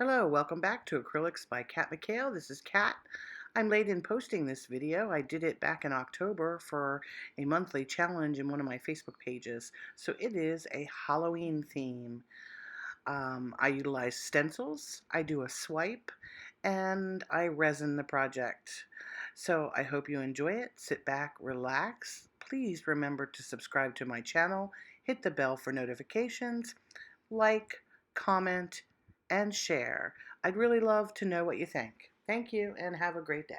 Hello, welcome back to Acrylics by Kat McHale. This is Kat. I'm late in posting this video. I did it back in October for a monthly challenge in one of my Facebook pages. So it is a Halloween theme. I utilize stencils, I do a swipe, and I resin the project. So I hope you enjoy it. Sit back, relax. Please remember to subscribe to my channel, hit the bell for notifications, like, comment, and share. I'd really love to know what you think. Thank you and have a great day.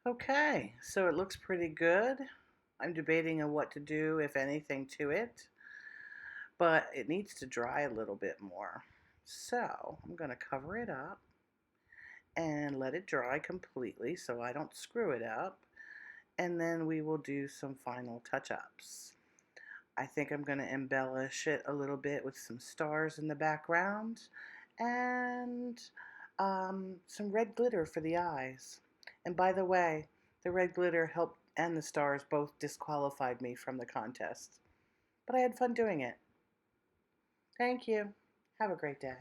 Okay, so it looks pretty good. I'm debating on what to do, if anything, to it, but it needs to dry a little bit more. So I'm going to cover it up and let it dry completely so I don't screw it up. And then we will do some final touch-ups. I think I'm going to embellish it a little bit with some stars in the background and some red glitter for the eyes. And by the way, the red glitter helped and the stars both disqualified me from the contest. But I had fun doing it. Thank you. Have a great day.